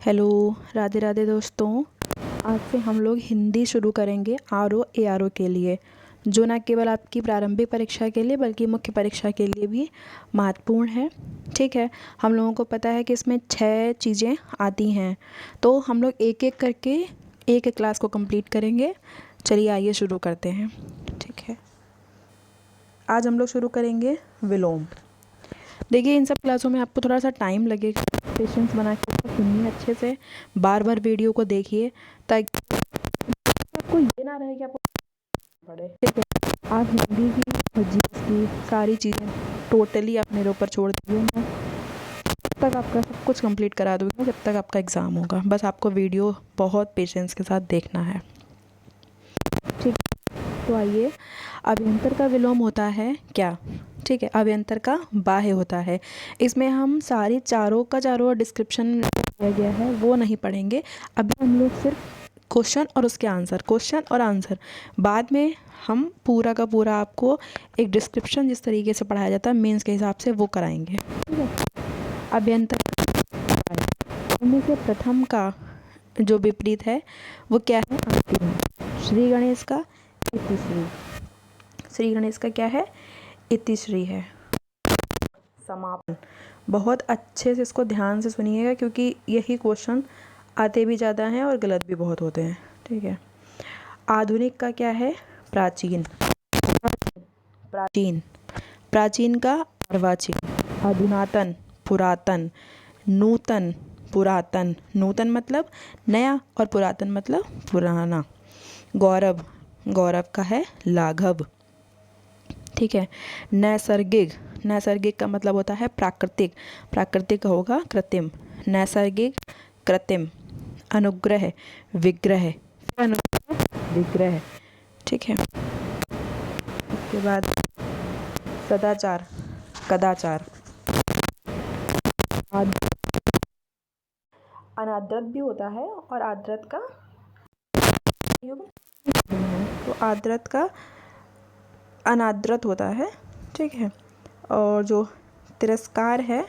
Hello, Radhe Radhe दोस्तों। आज से हम लोग हिंदी शुरू करेंगे RO के लिए, जो न केवल आपकी प्रारंभिक परीक्षा के लिए बल्कि मुख्य परीक्षा के लिए भी महत्वपूर्ण है। ठीक है, हम लोगों को पता है कि इसमें 6 चीज़ें आती हैं, तो हम लोग एक एक करके एक क्लास को कंप्लीट करेंगे। चलिए आइए शुरू करते हैं। ठीक है, आज हम लोग शुरू करेंगे विलोम। देखिए, इन सब क्लासों में आपको थोड़ा सा टाइम लगेगा, पेशेंस बना के सुनिए अच्छे से, बार बार वीडियो को देखिए ताकि आपको ये ना रहे कि आपको पढ़े। ठीक है, आप हिंदी की और जीएस की सारी चीज़ें टोटली आप मेरे ऊपर छोड़ दीजिए। मैं जब तक आपका सब कुछ कंप्लीट करा दूँगी जब तक आपका एग्ज़ाम होगा। बस आपको वीडियो बहुत पेशेंस के साथ देखना है। ठीक, तो आइए, अभ्यंतर का विलोम होता है क्या? ठीक है, अभ्यंतर का बाह्य होता है। इसमें हम सारी चारों का चारों डिस्क्रिप्शन दिया गया है वो नहीं पढ़ेंगे। अभी हम लोग सिर्फ क्वेश्चन और उसके आंसर, क्वेश्चन और आंसर, बाद में हम पूरा का पूरा आपको एक डिस्क्रिप्शन जिस तरीके से पढ़ाया जाता है मेंस के हिसाब से वो कराएंगे। ठीक है, अभ्यंतर उनमें से प्रथम का जो विपरीत है वो क्या है? अंतिम। श्री गणेश का इतिश्री, श्री गणेश का क्या है? इतिश्री है। समापन, बहुत अच्छे से इसको ध्यान से सुनिएगा क्योंकि यही क्वेश्चन आते भी ज़्यादा हैं और गलत भी बहुत होते हैं। ठीक है, आधुनिक का क्या है? प्राचीन, प्राचीन, प्राचीन का अर्वाचीन। अधुनातन, पुरातन। नूतन, पुरातन, नूतन मतलब नया और पुरातन मतलब पुराना। गौरव, गौरव का है लाघव। ठीक है, नैसर्गिक, नैसर्गिक का मतलब होता है प्राकृतिक, प्राकृतिक होगा कृत्रिम। नैसर्गिक, कृत्रिम। अनुग्रह, विग्रह, अनुग्रह, विग्रह। ठीक है, उसके बाद सदाचार, कदाचार। अनादृत भी होता है और आदृत का, तो आदृत का अनादृत होता है। ठीक है, और जो तिरस्कार है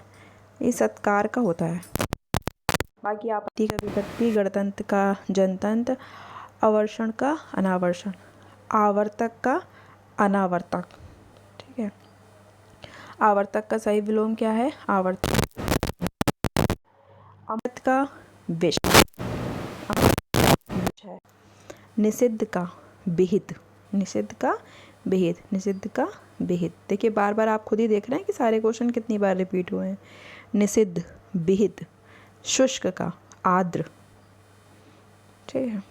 ये सत्कार का होता है। बाकी आपत्ति का विपत्ति, गणतंत्र का जनतंत्र, अवर्षण का अनावर्षण, आवर्तक का अनावर्तक। ठीक है, आवर्तक का सही विलोम क्या है? आवर्तक। अमृत का विष, है। निषिद्ध का विहित, निषिद्ध का विहित, निषिद्ध का विहित। देखिए, बार बार आप खुद ही देख रहे हैं कि सारे क्वेश्चन कितनी बार रिपीट हुए हैं। निषिद्ध, विहित। शुष्क का आर्द्र। ठीक है,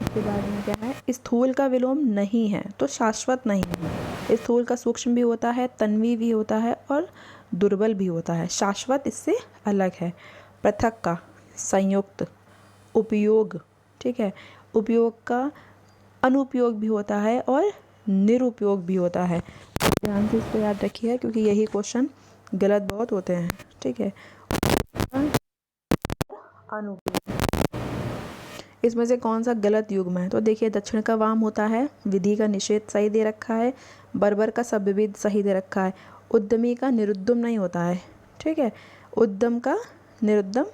इसके बाद में क्या है? स्थूल का विलोम नहीं है तो शाश्वत नहीं है। स्थूल का सूक्ष्म भी होता है, तन्वी भी होता है और दुर्बल भी होता है। शाश्वत इससे अलग है। पृथक का संयुक्त। उपयोग, ठीक है, उपयोग का अनुपयोग भी होता है और निरुपयोग भी होता है। ध्यान से इसको याद रखिए क्योंकि यही क्वेश्चन गलत बहुत होते हैं। ठीक है, अनुपयोग, इसमें से कौन सा गलत युग्म है? तो देखिए, दक्षिण का वाम होता है, विधि का निषेध सही दे रखा है, बर्बर का सब्विध सही दे रखा है, उद्यमी का निरुद्यम नहीं होता है। ठीक है, उद्यम का निरुद्यम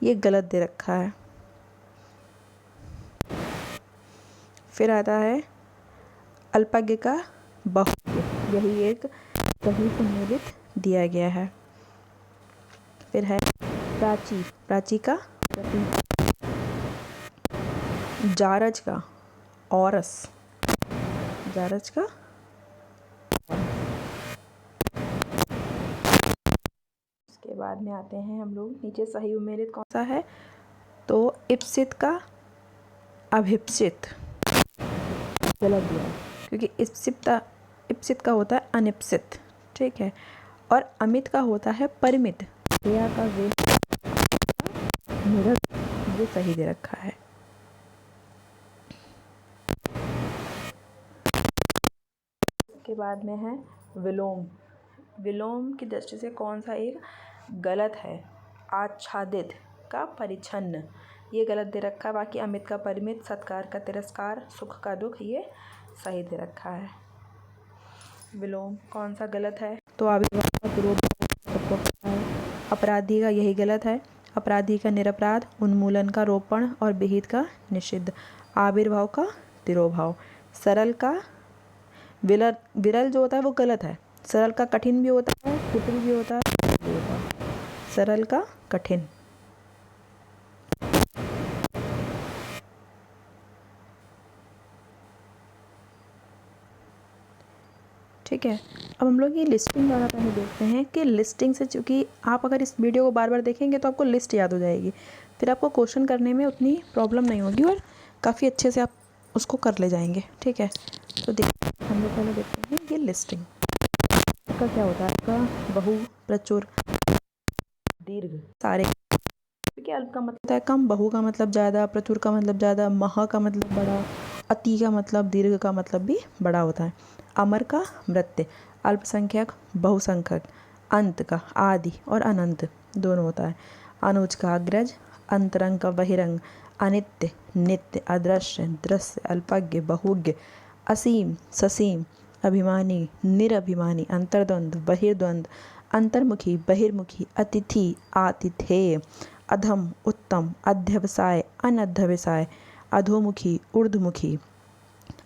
ये गलत दे रखा है। फिर आता है अल्पज्ञ का बहुज्ञ, यही एक सही सम्मिलित दिया गया है। फिर है प्राची, प्राची का प्रति, जारज का औरस, जारज का। उसके बाद में आते हैं हम लोग नीचे, सही उम्मेलित कौन सा है? तो इप्सित का अभिप्सित, गलत दिया क्योंकि इप्सित का होता है अनिप्सित। ठीक है, और अमित का होता है परिमित। क्रिया का वे ये सही दे रखा है। उसके बाद में है विलोम। विलोम की दृष्टि से कौन सा एक गलत है? आच्छादित का परिच्छन्न, ये गलत दे रखा है। बाकी अमित का परिमित, सत्कार का तिरस्कार, सुख का दुख, ये सही दे रखा है। विलोम कौन सा गलत है? तो अभिभावक, विरोध, सबको पता है। अपराधी का यही गलत है। अपराधी का निरपराध, उन्मूलन का रोपण और विहित का निषिद्ध, आविर्भाव का तिरोभाव, सरल का विरल जो होता है वो गलत है, सरल का कठिन भी होता है, कुटिल भी होता है, सरल का कठिन। ठीक है, अब हम लोग ये लिस्टिंग ज़्यादा पहले देखते हैं कि लिस्टिंग से, चूँकि आप अगर इस वीडियो को बार बार देखेंगे तो आपको लिस्ट याद हो जाएगी, फिर आपको क्वेश्चन करने में उतनी प्रॉब्लम नहीं होगी और काफ़ी अच्छे से आप उसको कर ले जाएंगे। ठीक है, तो देखिए हम लोग पहले देखते हैं ये लिस्टिंग का क्या होता है। आपका बहु, प्रचुर, दीर्घ, सारे। क्योंकि अल्प का मतलब है कम, बहु का मतलब ज़्यादा, प्रचुर का मतलब ज़्यादा, महा का मतलब बड़ा, अति का मतलब, दीर्घ का मतलब भी बड़ा होता है। अमर का मृत्य, अल्पसंख्यक, बहुसंख्यक, अंत का आदि और अनंत दोनों होता है। अनुज का अग्रज, अंतरंग का बहिरंग, अनित्य, नित्य, अदृश्य, दृश्य, अल्पज्ञ, बहुज्ञ, असीम, ससीम, अभिमानी, निरभिमानी, अंतर्द्वंद्व, बहिर्द्वंद्व, अंतर्मुखी, बहिर्मुखी, अतिथि, आतिथेय, अधम, उत्तम, अध्यवसाय, अनध्यवसाय, अधोमुखी, ऊर्ध्वमुखी,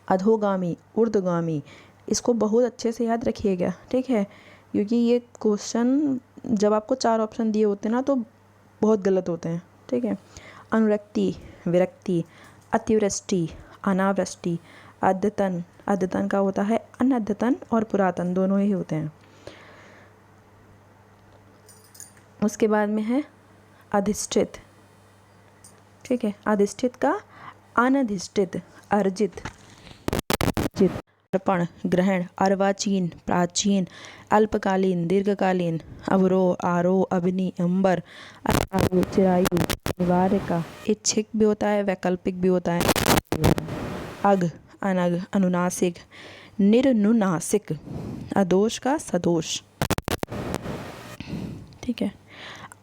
अधोगामी, ऊर्ध्वगामी। इसको बहुत अच्छे से याद रखिएगा। ठीक है, क्योंकि ये क्वेश्चन जब आपको 4 ऑप्शन दिए होते हैं ना तो बहुत गलत होते हैं। ठीक है, अनुरक्ति, विरक्ति, अतिवृष्टि, अनावृष्टि, अद्यतन, अद्यतन का होता है अनद्यतन और पुरातन दोनों ही होते हैं। उसके बाद में है अधिष्ठित। ठीक है, अधिष्ठित का अनधिष्ठित, अर्जित, अर्पण, ग्रहण, अर्वाचीन, प्राचीन, अल्पकालीन, दीर्घकालीन, अवरोह, आरोह, अग्नि, अंबर, अचायु, चिरायु, निवार्य का इच्छिक भी होता है, वैकल्पिक भी होता है। अग, अनग, अनुनासिक, निर्नुनासिक, अदोष का सदोष। ठीक है,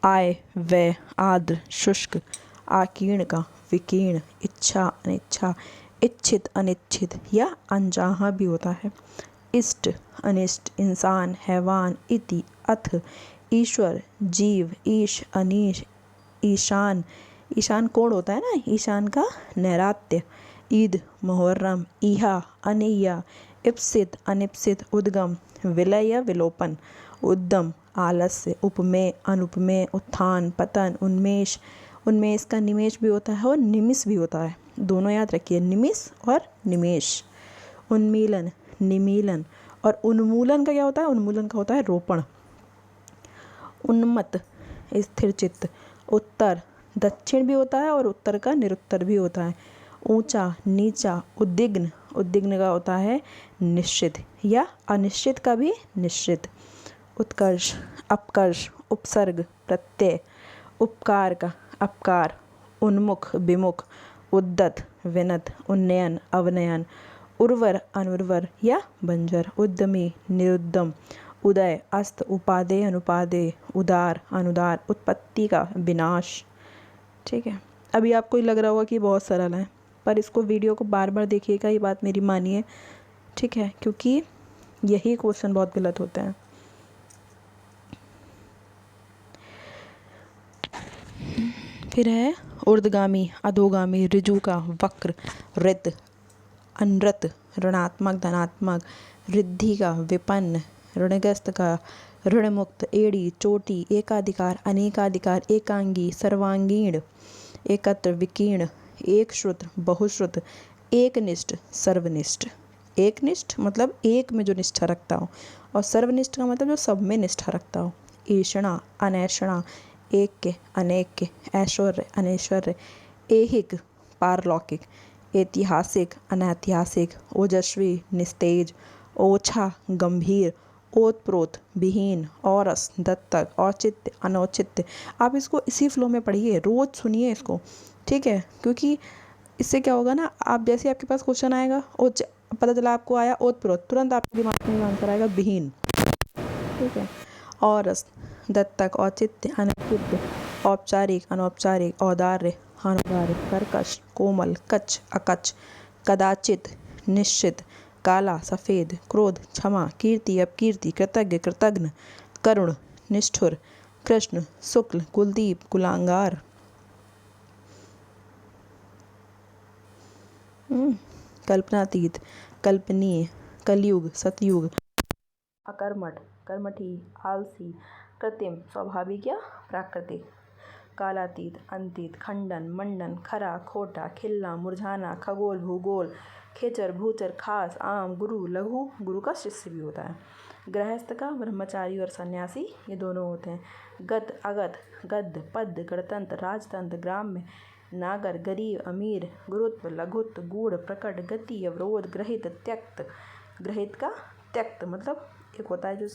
आय, व्यय, आर्द्र, शुष्क, आकीर्ण का विकीर्ण, इच्छा, अनिच्छा, इच्छित, अनिच्छित या अनचाहा भी होता है। इष्ट, अनिष्ट, इंसान, हैवान, इति, अथ, ईश्वर, जीव, ईश, अनीश, ईशान, ईशान कोण होता है ना, ईशान का नैरात्य, ईद, मुहर्रम, ईहा, अनिया, इप्सित, अनिप्सित, उद्गम, विलय या विलोपन, उद्यम, आलस्य, उपमेय, अनुपमेय, उत्थान, पतन, उन्मेष, उन्मेष का निमेष भी होता है और निमिष भी होता है, दोनों याद रखिए, निमिष और निमेष। उन्मीलन, निमीलन और उन्मूलन का क्या होता है, उन्मूलन का होता है रोपण। उन्मत्त, स्थिर चित्त, उत्तर, दक्षिण भी होता है और उत्तर का निरुत्तर भी होता है। ऊंचा, नीचा, उद्विग्न, उद्विग्न का होता है निश्चित या अनिश्चित का भी निश्चित। उत्कर्ष, अपकर्ष, उपसर्ग, प्रत्यय, उपकार का अपकार, उन्मुख, विमुख, उद्दत, विनत, उन्नयन, अवनयन, उर्वर, अनुर्वर या बंजर, उद्यमी, निरुद्यम, उदय, अस्त, उपादेय, अनुपादेय, उदार, अनुदार, उत्पत्ति का विनाश। ठीक है, अभी आपको लग रहा होगा कि बहुत सरल है, पर इसको वीडियो को बार बार देखिएगा, ये बात मेरी मानिए। ठीक है, क्योंकि यही क्वेश्चन बहुत गलत होते हैं। फिर है ऊर्ध्वगामी, अधोगामी, ऋजु का वक्र, ऋत, अनृत, ऋणात्मक, धनात्मक, रिद्धि का विपन्न, ऋणग्रस्त का ऋणमुक्त, एड़ी, चोटी, एकाधिकार, अनेकाधिकार, एकांगी, सर्वांगीण, एकत्र, विकीर्ण, एक श्रुत, बहुश्रुत, एकनिष्ठ, सर्वनिष्ठ। एकनिष्ठ मतलब एक में जो निष्ठा रखता हो, और सर्वनिष्ठ का मतलब जो सब में निष्ठा रखता हो। ईषणा, अनैषणा, एक के, अनेक के, ऐश्वर्य, अनैश्वर्य, ऐहिक, पारलौकिक, ऐतिहासिक, अनैतिहासिक, ओजस्वी, निस्तेज, ओछा, गंभीर, ओतप्रोत, विहीन, औरस, दत्तक, औचित्य, अनौचित्य। आप इसको इसी फ्लो में पढ़िए, रोज सुनिए इसको। ठीक है, क्योंकि इससे क्या होगा ना, आप जैसे आपके पास क्वेश्चन आएगा, पता चला आपको आया ओतप्रोत, तुरंत आपके दिमाग में आंसर आएगा विहीन। ठीक है, औरस, दत्तक, औचित्य, अनौचित्य, औपचारिक, अनौपचारिक, औदार्य, अनुदार्य, कर्कश, कोमल, कच्छ, अकच्छ, कदाचित, निश्चित, काला, सफ़ेद, क्रोध, क्षमा, कीर्ति, अपकीर्ति, कृतज्ञ, कृतघ्न, करुण, निष्ठुर, कृष्ण, शुक्ल, कुलदीप, कुलांगार। कल्पनातीत, कल्पनीय, कलयुग, सतयुग। अकर्मठ, कर्मठी, आलसी, कृत्रिम, स्वाभाविक या प्राकृतिक। कालातीत, अंतीत, खंडन, मंडन, खरा, खोटा, खिलना, मुरझाना, खगोल, भूगोल, खेचर, भूचर, खास, आम, गुरु, लघु, गुरु का शिष्य भी होता है। गृहस्थ का ब्रह्मचारी और सन्यासी ये दोनों होते हैं। गत, अगत, गद्य, पद्य, गणतंत्र, राजतंत्र, ग्राम्य, नागर, गरीब, अमीर, गुरुत्व, लघुत्व, गूढ़, प्रकट, गति, अवरोध, ग्रहित, त्यक्त। ग्रहित का त्यक्त मतलब एक होता है जो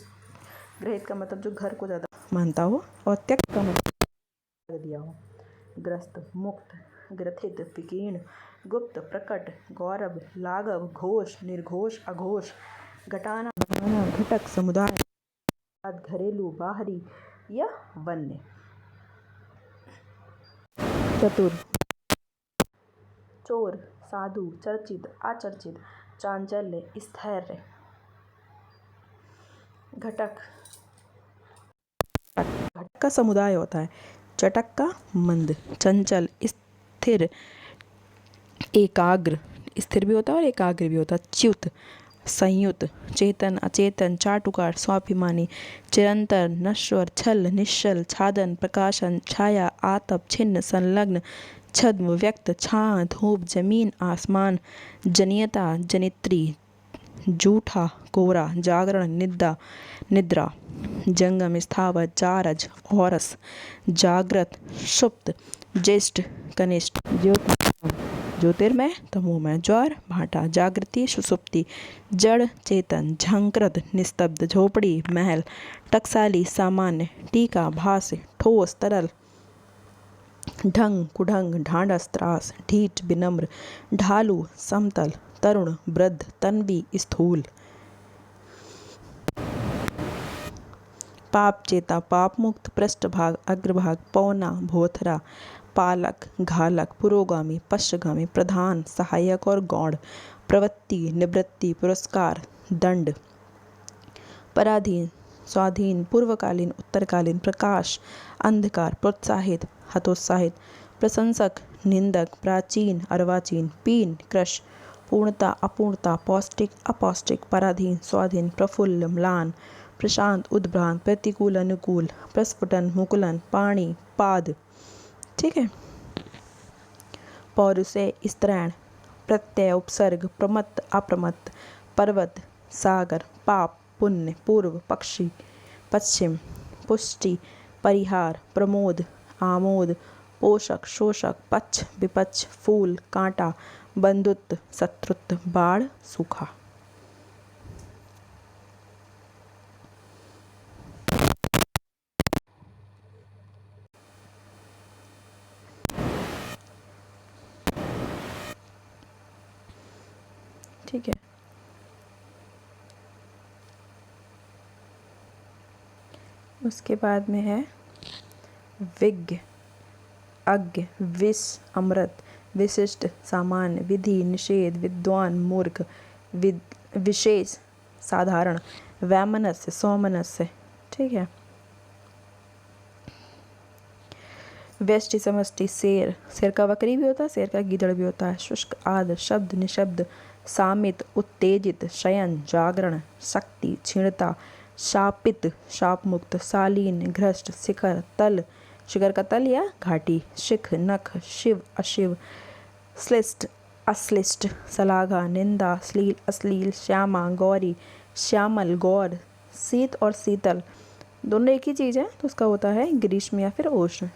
ग्रहित का मतलब जो घर को ज़्यादा मानता हो, और त्यक्त का मतलब दिया हो। ग्रस्त, मुक्त, ग्रथित, विकीर्ण, गुप्त, प्रकट, गौरव, लाघव, घोष, निर्घोष, अघोष, घटाना, घटक, समुदाय, घरेलू, बाहरी या वन्य। चतुर, चोर, साधु, चर्चित, आचर्चित, चांचल्य, स्थैर्य। घटक, घटक का समुदाय होता है। चटक का मंद, चंचल, स्थिर, एकाग्र, स्थिर भी होता है और एकाग्र भी होता है। च्युत, संयुत, चेतन, अचेतन, चाटुकार, स्वाभिमानी, चिरंतर, नश्वर, छल, निश्चल, छादन, प्रकाशन, छाया, आतप, छिन्न, संलग्न, छद्म, व्यक्त, छां, धूप, जमीन, आसमान, जनियता, जनित्री, जूठा, कोरा, जागरण, निद्रा, जंगम, स्थावर, जारज, औरस, जागृत, सुप्त, ज्येष्ठ, कनिष्ठ, ज्योतिर्मय, तमोमय, ज्वार, भाटा, जागृति, सुसुप्ति, जड़, चेतन, झंकृत, निस्तब्ध, झोपड़ी, महल, टकसाली, सामान्य, टीका, भाष्य, ठोस, तरल, ढंग, कुढंग, ढांढस, त्रास, ढीठ, विनम्र, ढालू, समतल, तरुण, वृद्ध, तन्वी, स्थूल। पाप चेता, पाप मुक्त, पृष्ठभाग, अग्रभाग, पौना, भोथरा, पालक, घालक, पुरोगामी, पश्चगामी, प्रधान, सहायक और गौण, प्रवृत्ति, निवृत्ति, पुरस्कार, दंड, पराधीन, स्वाधीन, पूर्वकालीन, उत्तरकालीन, प्रकाश, अंधकार, प्रोत्साहित, हतोत्साहित, प्रशंसक, निंदक, प्राचीन, अर्वाचीन, पीन, कृश, पूर्णता, अपूर्णता, पौष्टिक, अपौष्टिक, पराधीन, स्वाधीन, प्रफुल्ल, म्लान, प्रशांत, उद्भ्रांत, प्रतिकूल, अनुकूल, प्रस्फुटन, मुकुलन, पाणी, पाद। ठीक है। पौरुषे, स्त्रैण, प्रत्यय, उपसर्ग, प्रमत्त, अप्रमत्त, पर्वत, सागर, पाप, पुण्य, पूर्व, पक्षी, पश्चिम, पुष्टि, परिहार, प्रमोद, आमोद, पोषक, शोषक, पक्ष, विपक्ष, फूल, कांटा, बंधुत्व, शत्रुत्व, बाढ़, सूखा। ठीक है। उसके बाद में है विज्ञ, अज्ञ, विष, अमृत, विशिष्ट, सामान्य, विधि, निषेध, विद्वान, मूर्ख, विशेष, साधारण, वैमनस्य, सौमनस्य। ठीक है। व्यष्टि, समष्टि, शेर, शेर का बकरी भी होता है, शेर का गीदड़ भी होता है। शुष्क, आद, शब्द, निशब्द, सामित, उत्तेजित, शयन, जागरण, शक्ति, क्षीणता, शापित, शापमुक्त, शालीन, घृष्ट, शिखर, तल, शिखर का तल या घाटी, शिख, नख, शिव, अशिव, श्लिष्ट, अश्लिष्ट, शलाघा, निंदा, श्लील, अश्लील, श्यामा, गौरी, श्यामल, गौर, शीत और शीतल दोनों एक ही चीज़ है, तो उसका होता है ग्रीष्म या फिर उष्ण।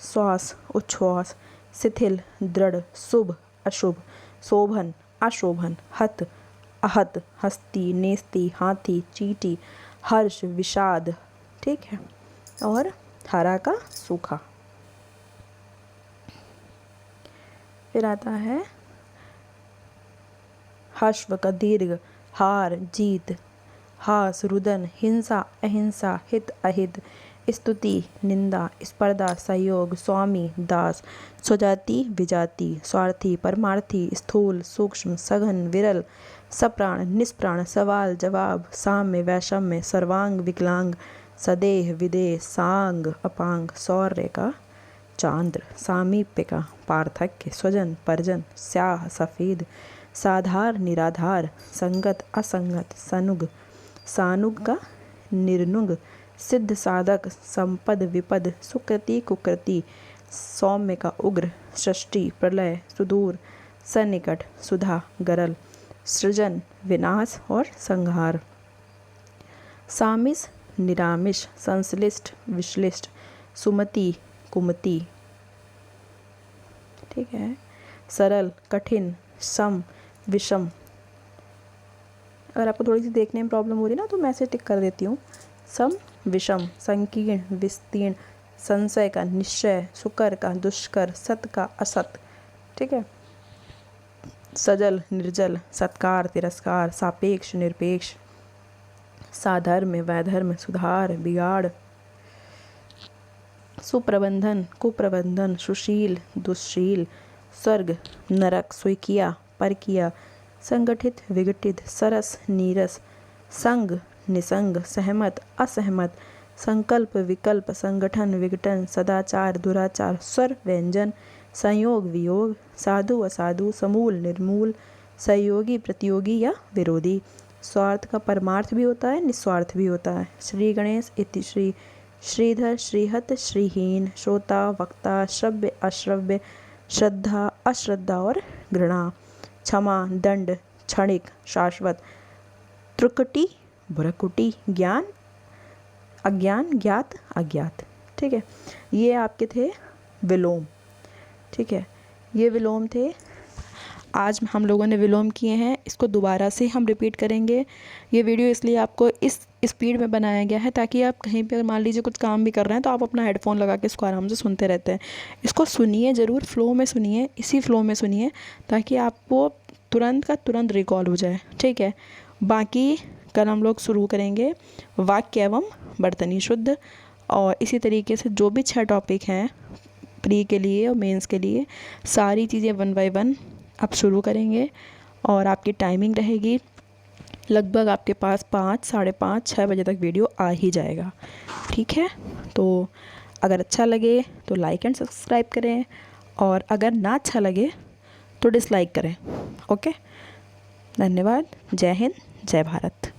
श्वास, उच्छ्वास, शिथिल, दृढ़, शुभ, अशुभ, शोभन, अशोभन, हत, आहत, हस्ती, नेस्ती, हाथी, चींटी, हर्ष, विषाद। ठीक है। और हरा का सूखा। फिर आता है हश्व का दीर्घ, हार, जीत, हास, रुदन, हिंसा, अहिंसा, हित, अहित, स्तुति, निंदा, स्पर्धा, सहयोग, स्वामी, दास, स्वजाति, विजाति, स्वार्थी, परमार्थी, स्थूल, सूक्ष्म, सघन, विरल, सप्राण, निष्प्राण, सवाल, जवाब, साम्य, वैषम्य, सर्वांग, विकलांग, सदेह विदेह सांग अपांग सौर्य का चांद्र, सामीप्य का पार्थक्य, स्वजन परजन, स्याह सफ़ेद, साधार निराधार, संगत असंगत, सनुग सानुग का निर्नुग, सिद्ध साधक, संपद विपद, सुकृति कुकृति, सौम्य का उग्र, सृष्टि प्रलय, सुदूर सन्निकट, सुधा गरल, सृजन विनाश और संहार, सामिस निरामिष, संश्लिष्ट विश्लिष्ट, सुमति कुमति, ठीक है, सरल कठिन, सम विषम। अगर आपको थोड़ी सी देखने में प्रॉब्लम हो रही है ना तो मैं ऐसे टिक कर देती हूँ। सम विषम, संकीर्ण विस्तीर्ण, संशय का निश्चय, सुकर का दुष्कर, सत का असत, ठीक है, सजल निर्जल, सत्कार तिरस्कार, सापेक्ष निरपेक्ष, साधर्म वैधर्म, सुधार बिगाड़, सुप्रबंधन कुप्रबंधन, सुशील दुश्शील, स्वर्ग नरक, स्वीकिया परकिया, संगठित विघटित, सरस नीरस, संग निसंग, सहमत असहमत, संकल्प विकल्प, संगठन विघटन, सदाचार दुराचार, स्वर व्यंजन, संयोग वियोग, साधु असाधु, समूल निर्मूल, सहयोगी प्रतियोगी या विरोधी। स्वार्थ का परमार्थ भी होता है, निस्वार्थ भी होता है। श्री गणेश इति श्री, श्रीधर श्रीहत, श्रीहीन, श्रोता वक्ता, श्रव्य अश्रव्य, श्रद्धा अश्रद्धा और घृणा, क्षमा दंड, क्षणिक शाश्वत, त्रुकटी भ्रकुटी, ज्ञान अज्ञान, ज्ञात अज्ञात, ठीक है। ये आपके थे विलोम, ठीक है, ये विलोम थे। आज हम लोगों ने विलोम किए हैं, इसको दोबारा से हम रिपीट करेंगे। ये वीडियो इसलिए आपको इस स्पीड में बनाया गया है ताकि आप कहीं पे मान लीजिए कुछ काम भी कर रहे हैं तो आप अपना हेडफोन लगा के इसको आराम से सुनते रहते हैं। इसको सुनिए ज़रूर, फ्लो में सुनिए, इसी फ्लो में सुनिए ताकि आपको तुरंत का तुरंत रिकॉल हो जाए, ठीक है। बाकी कल हम लोग शुरू करेंगे वाक्य एवं बर्तनी शुद्ध, और इसी तरीके से जो भी 6 टॉपिक हैं प्री के लिए और मेंस के लिए, सारी चीज़ें 1 बाय 1 आप शुरू करेंगे। और आपकी टाइमिंग रहेगी लगभग आपके पास 5, साढ़े 5, 6 बजे तक वीडियो आ ही जाएगा, ठीक है। तो अगर अच्छा लगे तो लाइक एंड सब्सक्राइब करें, और अगर ना अच्छा लगे तो डिसलाइक करें, ओके। धन्यवाद। जय हिंद, जय भारत।